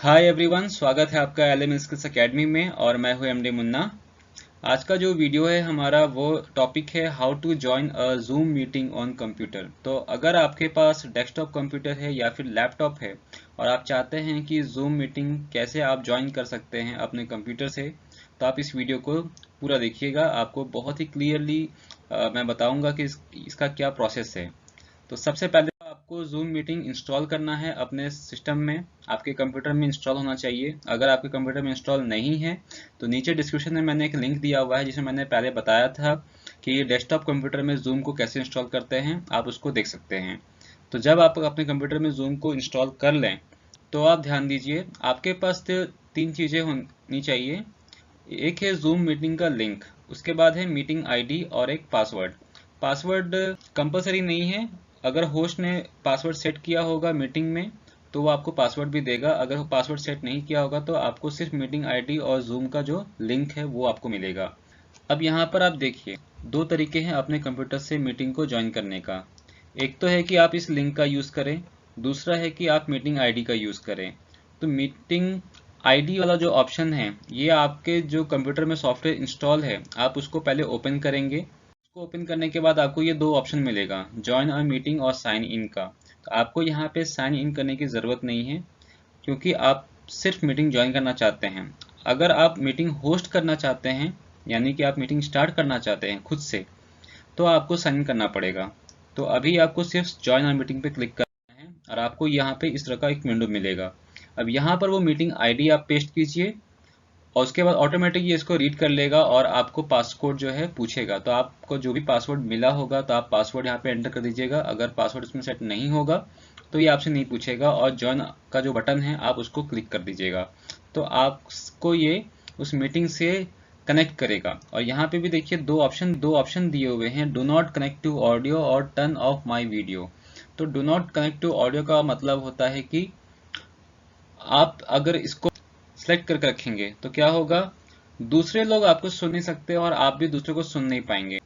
Hi everyone, स्वागत है आपका एलएम स्किल्स एकेडमी में और मैं हूं एमडी मुन्ना। आज का जो वीडियो है हमारा वो टॉपिक है how to join a Zoom meeting on computer. तो अगर आपके पास डेस्कटॉप कंप्यूटर है या फिर लैपटॉप है और आप चाहते हैं कि जूम मीटिंग कैसे आप ज्वाइन कर सकते हैं अपने कंप्यूटर से, तो आप इस वीडियो को पूरा देखिएगा। आपको बहुत ही क्लियरली मैं बताऊंगा कि इसका क्या प्रोसेस है। तो सबसे पहले आपको जूम मीटिंग इंस्टॉल करना है अपने सिस्टम में। आपके कंप्यूटर में इंस्टॉल होना चाहिए। अगर आपके कंप्यूटर में इंस्टॉल नहीं है तो नीचे डिस्क्रिप्शन में मैंने एक लिंक दिया हुआ है जिसमें मैंने पहले बताया था कि ये डेस्कटॉप कंप्यूटर में जूम को कैसे इंस्टॉल करते हैं, आप उसको देख सकते हैं। तो जब आप अपने कंप्यूटर में जूम को इंस्टॉल कर लें तो आप ध्यान दीजिए, आपके पास तो तीन चीज़ें होनी चाहिए। एक है जूम मीटिंग का लिंक, उसके बाद है मीटिंग आईडी और एक पासवर्ड। पासवर्ड कंपलसरी नहीं है। अगर होस्ट ने पासवर्ड सेट किया होगा मीटिंग में तो वो आपको पासवर्ड भी देगा। अगर पासवर्ड सेट नहीं किया होगा तो आपको सिर्फ मीटिंग आईडी और जूम का जो लिंक है वो आपको मिलेगा। अब यहाँ पर आप देखिए, दो तरीके हैं अपने कंप्यूटर से मीटिंग को ज्वाइन करने का। एक तो है कि आप इस लिंक का यूज़ करें, दूसरा है कि आप मीटिंग आईडी का यूज़ करें। तो मीटिंग आईडी वाला जो ऑप्शन है ये आपके जो कंप्यूटर में सॉफ्टवेयर इंस्टॉल है आप उसको पहले ओपन करेंगे। उसको ओपन करने के बाद आपको ये दो ऑप्शन मिलेगा, ज्वाइन अ मीटिंग और साइन इन का। तो आपको यहाँ पे साइन इन करने की ज़रूरत नहीं है क्योंकि आप सिर्फ मीटिंग ज्वाइन करना चाहते हैं। अगर आप मीटिंग होस्ट करना चाहते हैं यानी कि आप मीटिंग स्टार्ट करना चाहते हैं खुद से, तो आपको साइन इन करना पड़ेगा। तो अभी आपको सिर्फ ज्वाइन ऑन मीटिंग पे क्लिक करना है और आपको यहाँ पे इस तरह का एक विंडो मिलेगा। अब यहाँ पर वो मीटिंग आईडी आप पेस्ट कीजिए और उसके बाद ऑटोमेटिक ये इसको रीड कर लेगा और आपको पासवर्ड जो है पूछेगा। तो आपको जो भी पासवर्ड मिला होगा तो आप पासवर्ड यहाँ पे एंटर कर दीजिएगा। अगर पासवर्ड इसमें सेट नहीं होगा तो ये आपसे नहीं पूछेगा और ज्वाइन का जो बटन है आप उसको क्लिक कर दीजिएगा। तो आपको ये उस मीटिंग से कनेक्ट करेगा। और यहाँ पे भी देखिए दो ऑप्शन दिए हुए हैं, do not connect to audio और टर्न ऑफ माई वीडियो। तो do not connect to audio का मतलब होता है कि आप अगर इसको सेलेक्ट करके रखेंगे तो क्या होगा, दूसरे लोग आपको सुन नहीं सकते और आप भी दूसरे को सुन नहीं पाएंगे।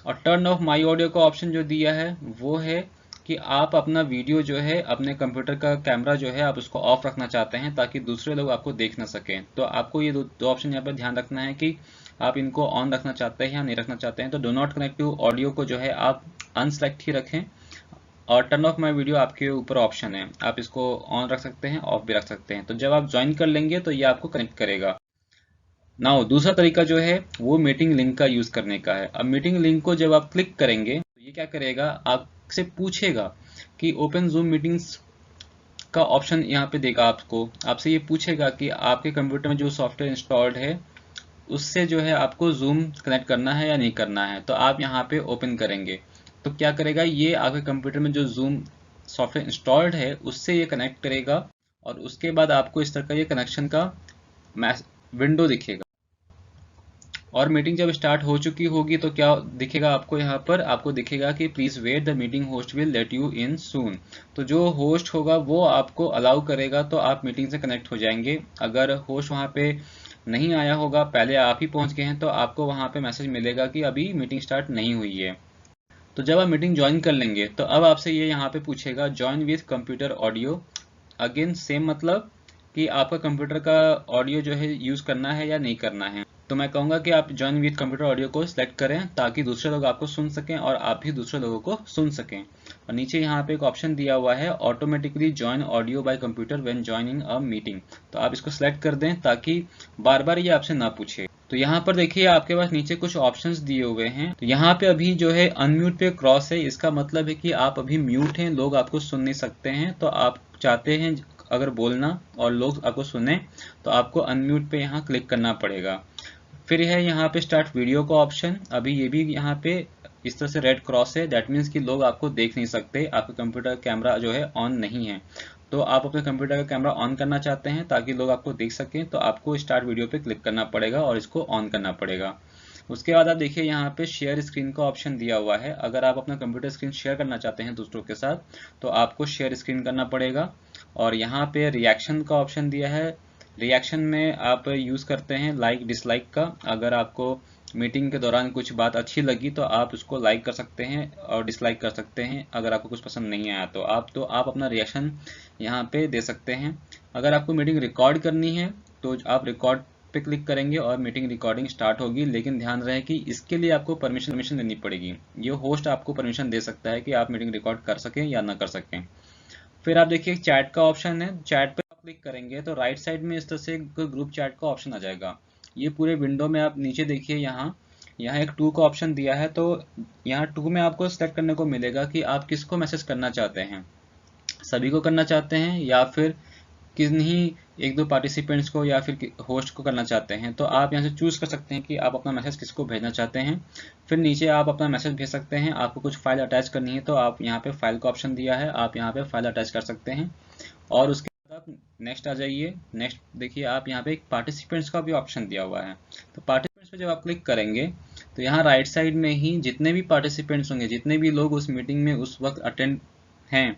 और टर्न ऑफ माई ऑडियो का ऑप्शन जो दिया है वो है कि आप अपना वीडियो जो है अपने कंप्यूटर का कैमरा जो है आप उसको ऑफ रखना चाहते हैं ताकि दूसरे लोग आपको देख ना सकें। तो आपको ये दो ऑप्शन यहाँ पर ध्यान रखना है कि आप इनको ऑन रखना चाहते हैं या नहीं रखना चाहते हैं। तो do not connect to audio को जो है आप अनसेलेक्ट ही रखें और टर्न ऑफ माई वीडियो आपके ऊपर ऑप्शन है, आप इसको ऑन रख सकते हैं, ऑफ भी रख सकते हैं। तो जब आप ज्वाइन कर लेंगे तो ये आपको कनेक्ट करेगा। नाउ दूसरा तरीका जो है वो मीटिंग लिंक का यूज करने का है। अब मीटिंग लिंक को जब आप क्लिक करेंगे तो ये क्या करेगा, आपसे पूछेगा कि ओपन जूम मीटिंग्स का ऑप्शन यहाँ पे देगा आपको। आपसे ये पूछेगा कि आपके कंप्यूटर में जो सॉफ्टवेयर इंस्टॉल्ड है उससे जो है आपको जूम कनेक्ट करना है या नहीं करना है। तो आप यहाँ पे ओपन करेंगे तो क्या करेगा, ये आपके कंप्यूटर में जो जूम सॉफ्टवेयर इंस्टॉल्ड है उससे ये कनेक्ट करेगा और उसके बाद आपको इस तरह का ये कनेक्शन का विंडो दिखेगा। और मीटिंग जब स्टार्ट हो चुकी होगी तो क्या दिखेगा आपको, यहाँ पर आपको दिखेगा कि please wait, the meeting host will let you in soon. तो जो होस्ट होगा वो आपको अलाउ करेगा तो आप मीटिंग से कनेक्ट हो जाएंगे। अगर होस्ट वहाँ पे नहीं आया होगा, पहले आप ही पहुँच गए हैं, तो आपको वहाँ पे मैसेज मिलेगा कि अभी मीटिंग स्टार्ट नहीं हुई है। तो जब आप मीटिंग ज्वाइन कर लेंगे तो अब आपसे ये यहाँ पे पूछेगा join with computer audio. Again same मतलब कि आपका कंप्यूटर का ऑडियो जो है यूज़ करना है या नहीं करना है। तो मैं कहूँगा कि आप ज्वाइन विथ कंप्यूटर ऑडियो को सिलेक्ट करें ताकि दूसरे लोग आपको सुन सकें और आप भी दूसरे लोगों को सुन सकें। और नीचे यहाँ पे एक ऑप्शन दिया हुआ है automatically join audio bye computer when joining a meeting. तो आप इसको सिलेक्ट कर दें ताकि बार बार ये आपसे ना पूछे। तो यहाँ पर देखिए आपके पास नीचे कुछ ऑप्शंस दिए हुए हैं। तो यहाँ पे अभी जो है अनम्यूट पे क्रॉस है, इसका मतलब है कि आप अभी म्यूट हैं, लोग आपको सुन नहीं सकते हैं। तो आप चाहते हैं अगर बोलना और लोग आपको सुने तो आपको अनम्यूट पे यहाँ क्लिक करना पड़ेगा। फिर है यहाँ पे स्टार्ट वीडियो का ऑप्शन, अभी ये भी यहाँ पे इस तरह से रेड क्रॉस है, दैट मीन्स कि लोग आपको देख नहीं सकते, आपका कंप्यूटर कैमरा जो है ऑन नहीं है। तो आप अपने कंप्यूटर का कैमरा ऑन करना चाहते हैं ताकि लोग आपको देख सकें तो आपको स्टार्ट वीडियो पे क्लिक करना पड़ेगा और इसको ऑन करना पड़ेगा। उसके बाद आप देखिए यहाँ पे शेयर स्क्रीन का ऑप्शन दिया हुआ है। अगर आप अपना कंप्यूटर स्क्रीन शेयर करना चाहते हैं दूसरों के साथ तो आपको शेयर स्क्रीन करना पड़ेगा। और यहाँ पे रिएक्शन का ऑप्शन दिया है। रिएक्शन में आप यूज़ करते हैं लाइक डिसलाइक का। अगर आपको मीटिंग के दौरान कुछ बात अच्छी लगी तो आप उसको लाइक कर सकते हैं और डिसलाइक कर सकते हैं। अगर आपको कुछ पसंद नहीं आया तो आप अपना रिएक्शन यहाँ पे दे सकते हैं। अगर आपको मीटिंग रिकॉर्ड करनी है तो आप रिकॉर्ड पे क्लिक करेंगे और मीटिंग रिकॉर्डिंग स्टार्ट होगी, लेकिन ध्यान रहे कि इसके लिए आपको परमिशन लेनी पड़ेगी। ये होस्ट आपको परमिशन दे सकता है कि आप मीटिंग रिकॉर्ड कर सकें या ना कर सकें। फिर आप देखिए चैट का ऑप्शन है, चैट पे आप क्लिक करेंगे तो राइट साइड में इस तरह से ग्रुप चैट का ऑप्शन आ जाएगा। ये पूरे विंडो में आप नीचे देखिए, यहाँ एक 2 का ऑप्शन दिया है, तो यहाँ 2 में आपको सेलेक्ट करने को मिलेगा कि आप किसको मैसेज करना चाहते हैं, सभी को करना चाहते हैं या फिर किन्हीं 1-2 पार्टिसिपेंट्स को या फिर होस्ट को करना चाहते हैं। तो आप यहाँ से चूज़ कर सकते हैं कि आप अपना मैसेज किसको भेजना चाहते हैं। फिर नीचे आप अपना मैसेज भेज सकते हैं। आपको कुछ फाइल अटैच करनी है तो आप यहाँ पे फाइल का ऑप्शन दिया है, आप यहाँ पे फाइल अटैच कर सकते हैं। और उसके बाद आप नेक्स्ट आ जाइए। नेक्स्ट देखिए आप यहाँ पे एक पार्टिसिपेंट्स का भी ऑप्शन दिया हुआ है। तो पार्टिसिपेंट्स पे जब आप क्लिक करेंगे तो यहाँ राइट साइड में ही जितने भी पार्टिसिपेंट्स होंगे, जितने भी लोग उस मीटिंग में उस वक्त अटेंड हैं,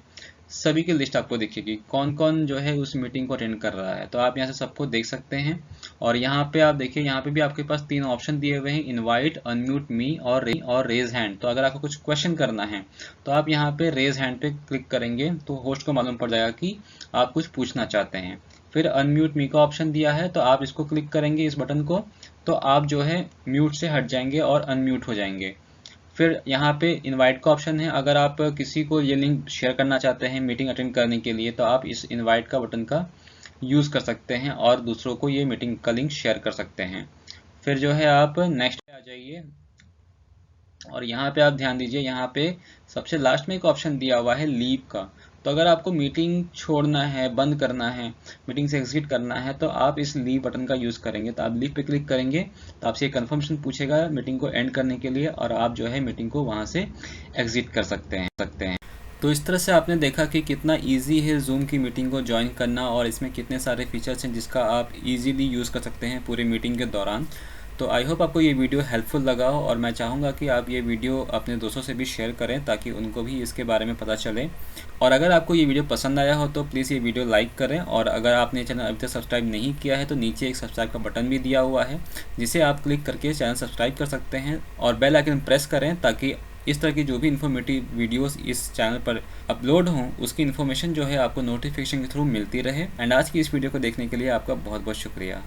सभी की लिस्ट आपको दिखेगी, कौन कौन जो है उस मीटिंग को अटेंड कर रहा है। तो आप यहाँ से सबको देख सकते हैं। और यहाँ पे आप देखिए, यहाँ पे भी आपके पास 3 ऑप्शन दिए हुए हैं, इनवाइट, अनम्यूट मी और रेज हैंड। तो अगर आपको कुछ क्वेश्चन करना है तो आप यहाँ पे रेज हैंड पे क्लिक करेंगे तो होस्ट को मालूम पड़ जाएगा कि आप कुछ पूछना चाहते हैं। फिर अनम्यूट मी का ऑप्शन दिया है, तो आप इसको क्लिक करेंगे इस बटन को, तो आप जो है म्यूट से हट जाएंगे और अनम्यूट हो जाएंगे। फिर यहाँ पे इनवाइट का ऑप्शन है, अगर आप किसी को ये लिंक शेयर करना चाहते हैं मीटिंग अटेंड करने के लिए तो आप इस इनवाइट का बटन का यूज़ कर सकते हैं और दूसरों को ये मीटिंग का लिंक शेयर कर सकते हैं। फिर जो है आप नेक्स्ट पे आ जाइए और यहाँ पे आप ध्यान दीजिए, यहाँ पे सबसे लास्ट में एक ऑप्शन दिया हुआ है लीव का। तो अगर आपको मीटिंग छोड़ना है, बंद करना है, मीटिंग से एग्जिट करना है तो आप इस लीव बटन का यूज़ करेंगे। तो आप लीव पे क्लिक करेंगे तो आपसे कंफर्मेशन पूछेगा मीटिंग को एंड करने के लिए और आप जो है मीटिंग को वहाँ से एग्जिट कर सकते हैं। तो इस तरह से आपने देखा कि कितना इजी है जूम की मीटिंग को ज्वाइन करना और इसमें कितने सारे फीचर्स हैं जिसका आप इजीली यूज़ कर सकते हैं पूरी मीटिंग के दौरान। तो आई होप आपको ये वीडियो हेल्पफुल लगा हो और मैं चाहूँगा कि आप ये वीडियो अपने दोस्तों से भी शेयर करें ताकि उनको भी इसके बारे में पता चले। और अगर आपको ये वीडियो पसंद आया हो तो प्लीज़ ये वीडियो लाइक करें और अगर आपने चैनल अभी तक सब्सक्राइब नहीं किया है तो नीचे एक सब्सक्राइब का बटन भी दिया हुआ है जिसे आप क्लिक करके चैनल सब्सक्राइब कर सकते हैं और बेल आइकन प्रेस करें ताकि इस तरह की जो भी इन्फॉर्मेटिव वीडियोस इस चैनल पर अपलोड हों उसकी इन्फॉर्मेशन जो है आपको नोटिफिकेशन के थ्रू मिलती रहे। एंड आज की इस वीडियो को देखने के लिए आपका बहुत बहुत शुक्रिया।